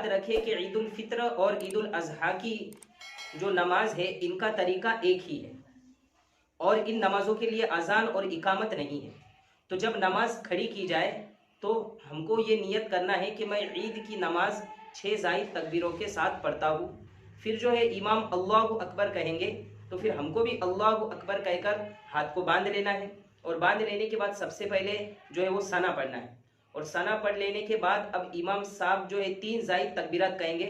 याद रखें कि ईद उल फित्र और ईद उल अजहा की जो नमाज है इनका तरीका एक ही है और इन नमाजों के लिए अजान और इकामत नहीं है। तो जब नमाज खड़ी की जाए तो हमको ये नियत करना है कि मैं ईद की नमाज 6 जायद तकबीरों के साथ पढ़ता हूँ। फिर जो है इमाम अल्लाहु अकबर कहेंगे तो फिर हमको भी अल्लाहु अकबर कहकर हाथ को बांध लेना है और बांध लेने के बाद सबसे पहले जो है वो सना पढ़ना है और सना पढ़ लेने के बाद अब इमाम साहब जो है 3 जायद तकबीरात कहेंगे,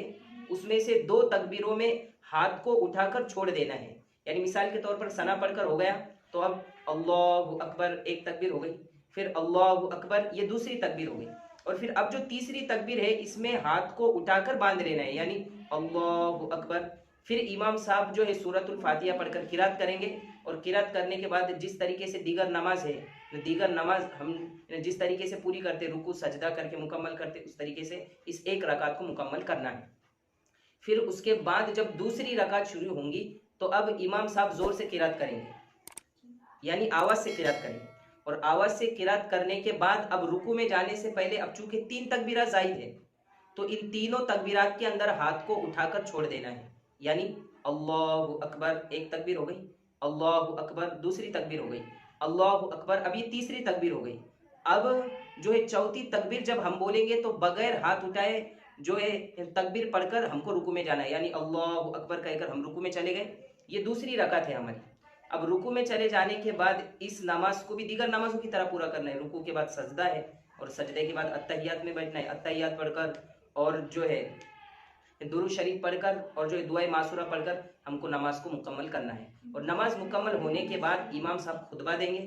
उसमें से 2 तकबीरों में हाथ को उठाकर छोड़ देना है। यानी मिसाल के तौर पर सना पढ़कर हो गया तो अब अल्लाहु अकबर एक तकबीर हो गई, फिर अल्लाहु अकबर ये दूसरी तकबीर हो गई और फिर अब जो तीसरी तकबीर है इसमें हाथ को उठाकर बांध लेना है यानी अल्लाहु अकबर। फिर इमाम साहब जो है सूरतुल फातिहा पढ़कर किरात करेंगे और किरात करने के बाद जिस तरीके से दीगर नमाज है, दीगर नमाज हम जिस तरीके से पूरी करते रुकू सजदा करके मुकम्मल करते उस तरीके से इस एक रकात को मुकम्मल करना है। फिर उसके बाद जब दूसरी रकात शुरू होंगी तो अब इमाम साहब जोर से किरात करेंगे यानी आवाज से किरात करेंगे और आवाज से किरात करने के बाद अब रुकू में जाने से पहले अब चूंकि 3 तकबीरात जायद है तो इन तीनों तकबीरात के अंदर हाथ को उठाकर छोड़ देना है यानी अल्लाहु अकबर एक तकबीर हो गई, अल्लाहु अकबर दूसरी तकबीर हो गई, अल्लाहु अकबर अब ये तीसरी तकबीर हो गई। अब जो है चौथी तकबीर जब हम बोलेंगे तो बगैर हाथ उठाए जो है तकबीर पढ़कर हमको रुकू में जाना है यानी अल्लाहु अकबर कहकर हम रुकू में चले गए। ये दूसरी रकात है हमारी। अब रुकू में चले जाने के बाद इस नमाज को भी दीगर नमाजों की तरह पूरा करना है। रुकू के बाद सजदा है और सजदे के बाद अत्तहियात में बैठना है, अत्तहियात पढ़कर और जो है दुरूद शरीफ पढ़कर और जो है दुआए मासूरा पढ़कर हमको नमाज को मुकम्मल करना है और नमाज मुकम्मल होने के बाद इमाम साहब खुतबा देंगे